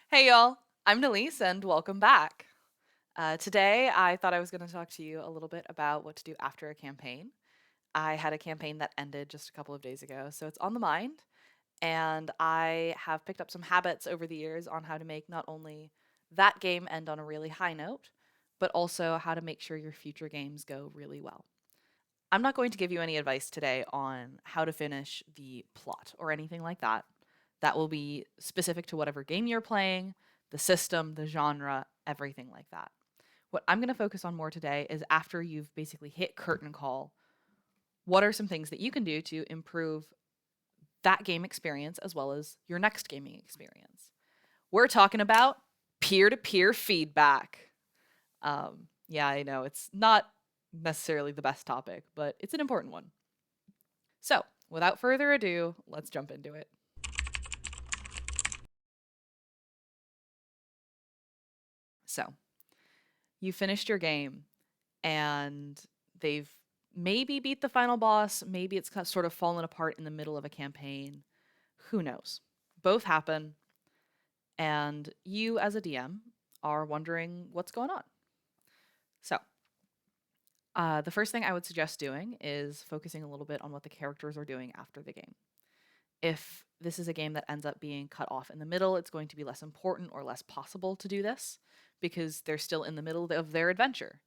Hey y'all, I'm Nelise and welcome back. Today I thought I was going to talk to you a little bit about what to do after a campaign. I had a campaign that ended just a couple of days ago, so it's on the mind, and I have picked up some habits over the years on how to make not only that game end on a really high note, but also how to make sure your future games go really well. I'm not going to give you any advice today on how to finish the plot or anything like that. That will be specific to whatever game you're playing, the system, the genre, everything like that. What I'm going to focus on more today is after you've basically hit curtain call, what are some things that you can do to improve that game experience as well as your next gaming experience? We're talking about peer to peer feedback. Yeah, I know it's not necessarily the best topic, but it's an important one. So, without further ado, let's jump into it. So, you finished your game and they've maybe beat the final boss, maybe it's sort of fallen apart in the middle of a campaign. Who knows? Both happen, and you as a DM are wondering what's going on. So, the first thing I would suggest doing is focusing a little bit on what the characters are doing after the game. If this is a game that ends up being cut off in the middle, it's going to be less important or less possible to do this because they're still in the middle of their adventure.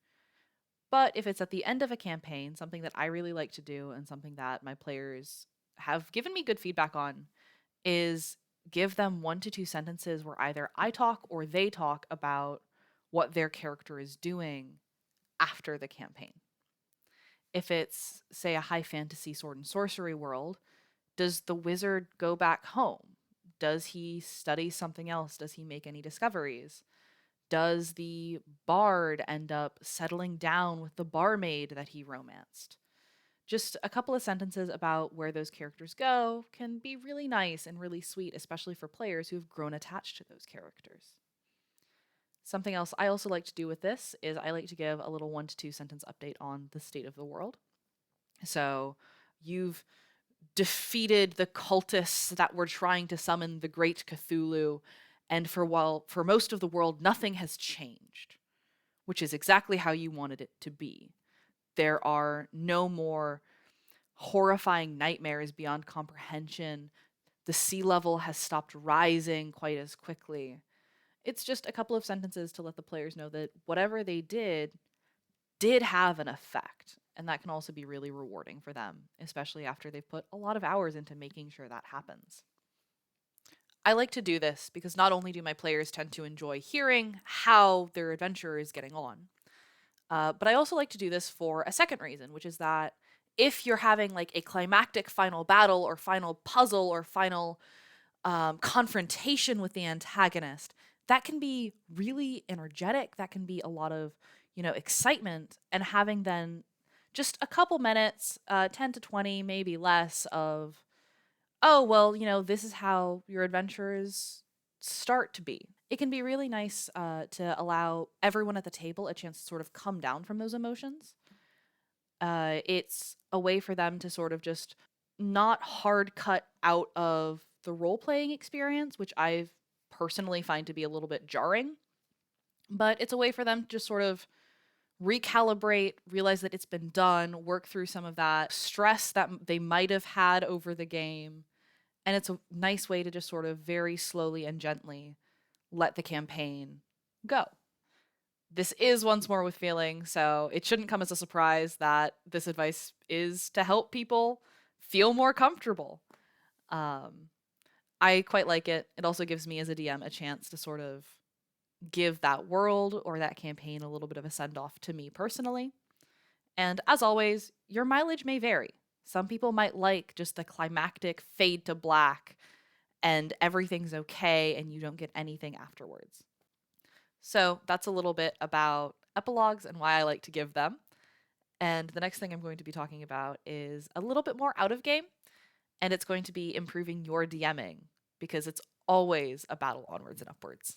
But if it's at the end of a campaign, something that I really like to do and something that my players have given me good feedback on is give them 1 to 2 sentences where either I talk or they talk about what their character is doing after the campaign. If it's, say, a high fantasy sword and sorcery world, does the wizard go back home? Does he study something else? Does he make any discoveries? Does the bard end up settling down with the barmaid that he romanced? Just a couple of sentences about where those characters go can be really nice and really sweet, especially for players who've grown attached to those characters. Something else I also like to do with this is I like to give a little 1 to 2 sentence update on the state of the world. So you've defeated the cultists that were trying to summon the great Cthulhu, and for most of the world nothing has changed, which is exactly how you wanted it to be. There are no more horrifying nightmares beyond comprehension. The sea level has stopped rising quite as quickly. It's just a couple of sentences to let the players know that whatever they did have an effect. And that can also be really rewarding for them, especially after they've put a lot of hours into making sure that happens. I like to do this because not only do my players tend to enjoy hearing how their adventure is getting on, but I also like to do this for a second reason, which is that if you're having like a climactic final battle or final puzzle or final confrontation with the antagonist, that can be really energetic. That can be a lot of, excitement. And having then just a couple minutes, 10 to 20, maybe less, of, oh, well, this is how your adventures start to be. It can be really nice to allow everyone at the table a chance to sort of come down from those emotions. It's a way for them to sort of just not hard cut out of the role playing experience, which I personally find to be a little bit jarring. But it's a way for them to just sort of recalibrate, realize that it's been done, work through some of that stress that they might have had over the game. And it's a nice way to just sort of very slowly and gently let the campaign go. This is Once More with Feeling, so it shouldn't come as a surprise that this advice is to help people feel more comfortable. Um, I quite like it. It also gives me as a DM a chance to sort of give that world or that campaign a little bit of a send off to me personally. And as always, your mileage may vary. Some people might like just the climactic fade to black and everything's okay and you don't get anything afterwards. So that's a little bit about epilogues and why I like to give them. And the next thing I'm going to be talking about is a little bit more out of game, and it's going to be improving your DMing because it's always a battle onwards and upwards.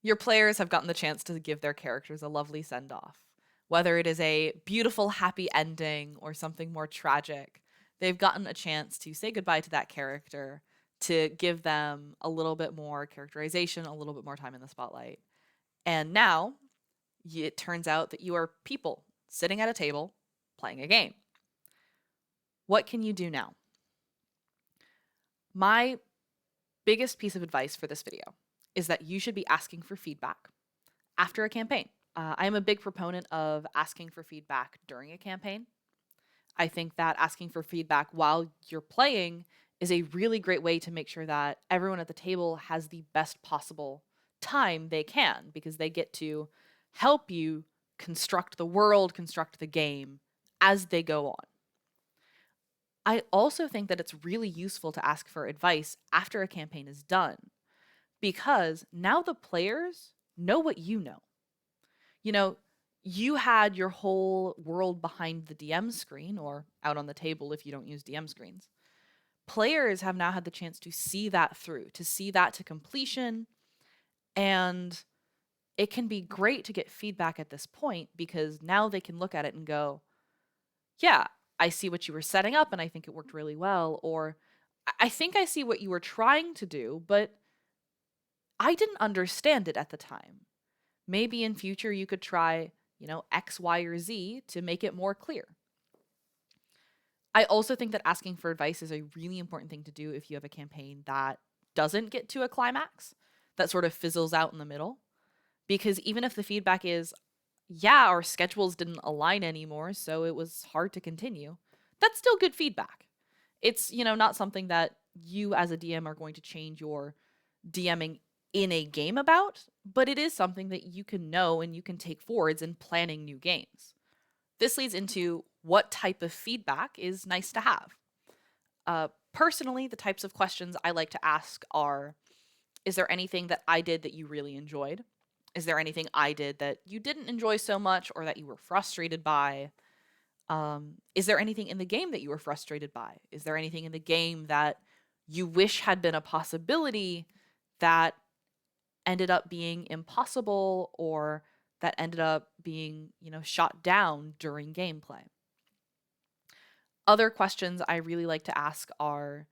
Your players have gotten the chance to give their characters a lovely send off. Whether it is a beautiful, happy ending or something more tragic, They've gotten a chance to say goodbye to that character, to give them a little bit more characterization, a little bit more time in the spotlight. And now it turns out that you are people sitting at a table playing a game. What can you do now? My biggest piece of advice for this video is that you should be asking for feedback after a campaign. I am a big proponent of asking for feedback during a campaign. I think that asking for feedback while you're playing is a really great way to make sure that everyone at the table has the best possible time they can, because they get to help you construct the world, construct the game as they go on. I also think that it's really useful to ask for advice after a campaign is done, because now the players know what you know. You know, you had your whole world behind the DM screen, or out on the table if you don't use DM screens. Players have now had the chance to see that through, to see that to completion, and it can be great to get feedback at this point, because now they can look at it and go, yeah, I see what you were setting up and I think it worked really well, or I think I see what you were trying to do, but I didn't understand it at the time. Maybe in future you could try, X, Y, or Z to make it more clear. I also think that asking for advice is a really important thing to do if you have a campaign that doesn't get to a climax, that sort of fizzles out in the middle. Because even if the feedback is, yeah, our schedules didn't align anymore, so it was hard to continue, that's still good feedback. It's, not something that you as a DM are going to change your DMing in a game about, but it is something that you can know and you can take forwards in planning new games. This leads into what type of feedback is nice to have. Personally, the types of questions I like to ask are, is there anything that I did that you really enjoyed? Is there anything I did that you didn't enjoy so much or that you were frustrated by? Is there anything in the game that you were frustrated by? Is there anything in the game that you wish had been a possibility that ended up being impossible, or that ended up being, shot down during gameplay? Other questions I really like to ask are,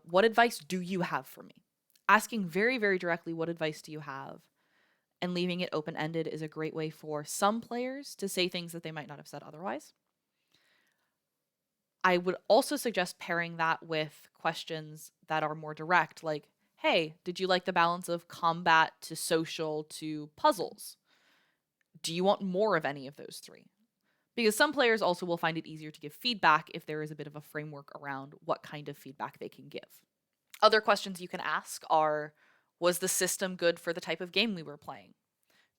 what advice do you have for me? Asking very, very directly, what advice do you have? And leaving it open-ended is a great way for some players to say things that they might not have said otherwise. I would also suggest pairing that with questions that are more direct, like, hey, did you like the balance of combat to social to puzzles? Do you want more of any of those three? Because some players also will find it easier to give feedback if there is a bit of a framework around what kind of feedback they can give. Other questions you can ask are, was the system good for the type of game we were playing?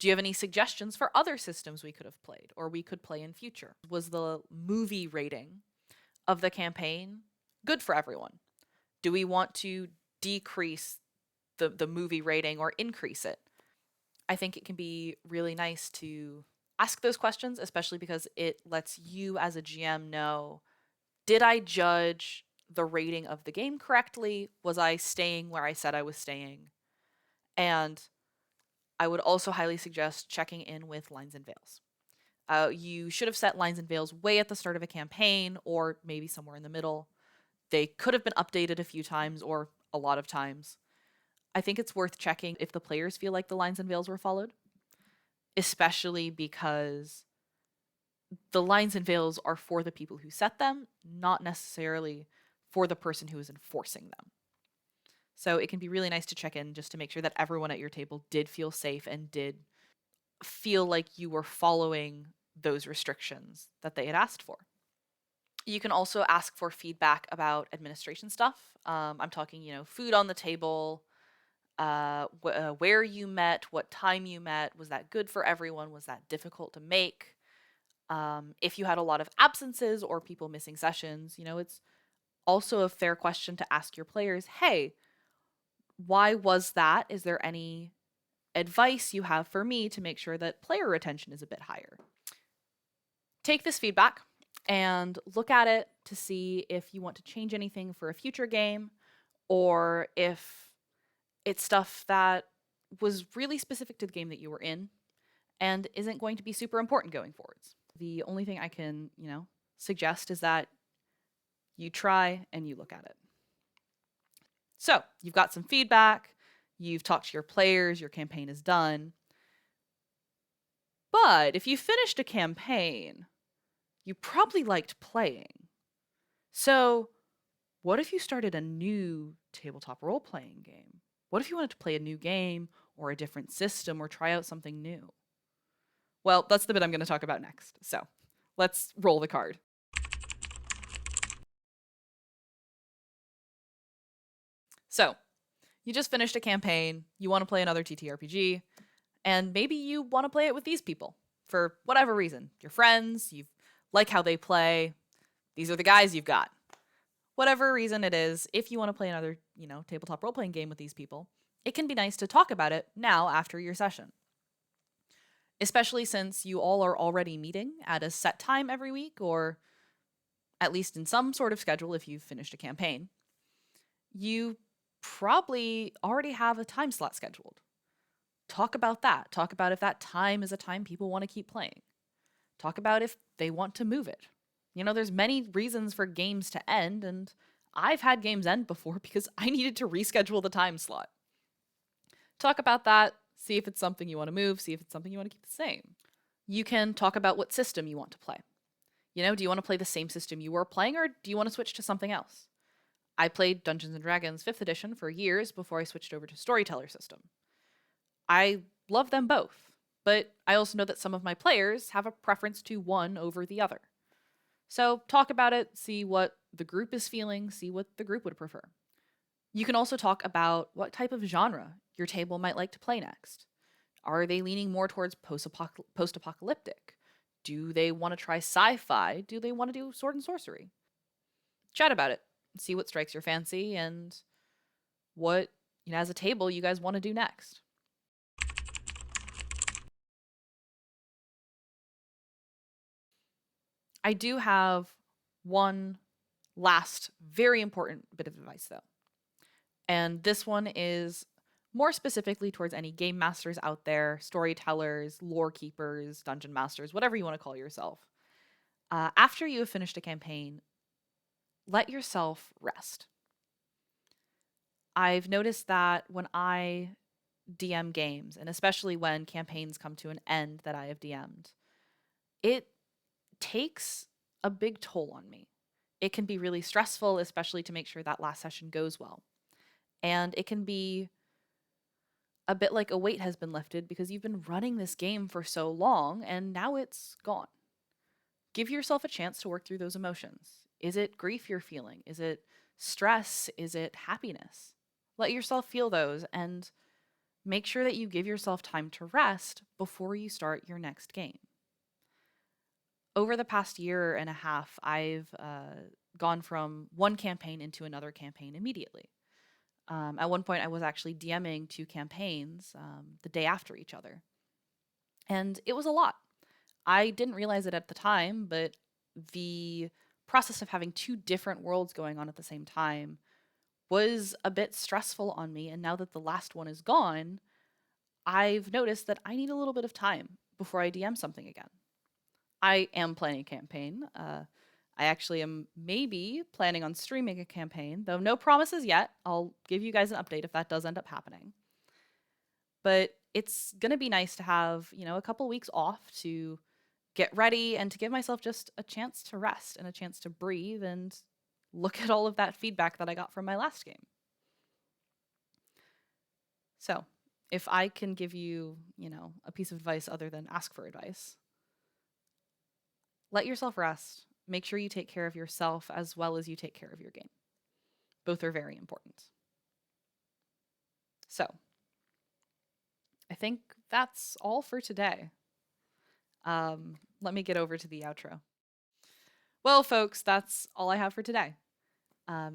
Do you have any suggestions for other systems we could have played or we could play in future? Was the movie rating of the campaign good for everyone? Do we want to decrease the movie rating or increase it? I think it can be really nice to ask those questions, especially because it lets you as a GM know, did I judge the rating of the game correctly? Was I staying where I said I was staying? And I would also highly suggest checking in with lines and veils. You should have set lines and veils way at the start of a campaign, or maybe somewhere in the middle. They could have been updated a few times or a lot of times. I think it's worth checking if the players feel like the lines and veils were followed, especially because the lines and veils are for the people who set them, not necessarily for the person who is enforcing them. So it can be really nice to check in just to make sure that everyone at your table did feel safe and did feel like you were following those restrictions that they had asked for. You can also ask for feedback about administration stuff. I'm talking, food on the table, where you met, what time you met, was that good for everyone? Was that difficult to make? If you had a lot of absences or people missing sessions, it's also a fair question to ask your players, hey, why was that? Is there any advice you have for me to make sure that player retention is a bit higher? Take this feedback and look at it to see if you want to change anything for a future game, or if it's stuff that was really specific to the game that you were in and isn't going to be super important going forwards. The only thing I can, suggest is that You try and you look at it. So you've got some feedback, you've talked to your players, your campaign is done. But if you finished a campaign, you probably liked playing. So what if you started a new tabletop role-playing game? What if you wanted to play a new game or a different system or try out something new? Well, that's the bit I'm going to talk about next. So let's roll the card. So you just finished a campaign, you want to play another TTRPG, and maybe you want to play it with these people for whatever reason. Your friends, you like how they play, these are the guys you've got. Whatever reason it is, if you want to play another, tabletop role-playing game with these people, it can be nice to talk about it now after your session. Especially since you all are already meeting at a set time every week, or at least in some sort of schedule if you've finished a campaign. You probably already have a time slot scheduled. Talk about that. Talk about if that time is a time people want to keep playing. Talk about if they want to move it. There's many reasons for games to end, and I've had games end before because I needed to reschedule the time slot. Talk about that, see if it's something you want to move, see if it's something you want to keep the same. You can talk about what system you want to play. Do you want to play the same system you were playing, or do you want to switch to something else? I played Dungeons & Dragons 5th edition for years before I switched over to Storyteller system. I love them both, but I also know that some of my players have a preference to one over the other. So talk about it, see what the group is feeling, see what the group would prefer. You can also talk about what type of genre your table might like to play next. Are they leaning more towards post-apocalyptic? Do they want to try sci-fi? Do they want to do sword and sorcery? Chat about it, see what strikes your fancy, and what, as a table, you guys want to do next. I do have one last very important bit of advice, though. And this one is more specifically towards any game masters out there, storytellers, lore keepers, dungeon masters, whatever you want to call yourself. After you have finished a campaign, let yourself rest. I've noticed that when I DM games, and especially when campaigns come to an end that I have DM'd, it takes a big toll on me. It can be really stressful, especially to make sure that last session goes well. And it can be a bit like a weight has been lifted because you've been running this game for so long and now it's gone. Give yourself a chance to work through those emotions. Is it grief you're feeling? Is it stress? Is it happiness? Let yourself feel those and make sure that you give yourself time to rest before you start your next game. Over the past year and a half, I've gone from one campaign into another campaign immediately. At one point, I was actually DMing 2 campaigns the day after each other. And it was a lot. I didn't realize it at the time, but the process of having 2 different worlds going on at the same time was a bit stressful on me. And now that the last one is gone, I've noticed that I need a little bit of time before I DM something again. I am planning a campaign. I actually am maybe planning on streaming a campaign, though no promises yet. I'll give you guys an update if that does end up happening. But it's going to be nice to have, a couple weeks off to get ready and to give myself just a chance to rest and a chance to breathe and look at all of that feedback that I got from my last game. So, if I can give you, a piece of advice other than ask for advice, let yourself rest. Make sure you take care of yourself as well as you take care of your game. Both are very important. So, I think that's all for today. Let me get over to the outro. Well, folks, that's all I have for today.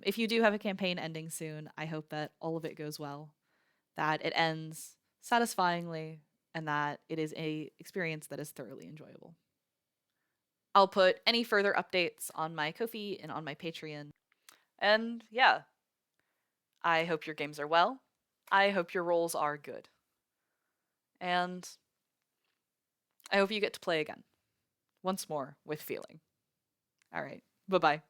If you do have a campaign ending soon, I hope that all of it goes well, that it ends satisfyingly, and that it is an experience that is thoroughly enjoyable. I'll put any further updates on my Ko-fi and on my Patreon. And yeah, I hope your games are well. I hope your rolls are good. And I hope you get to play again. Once more with feeling. All right. Bye-bye.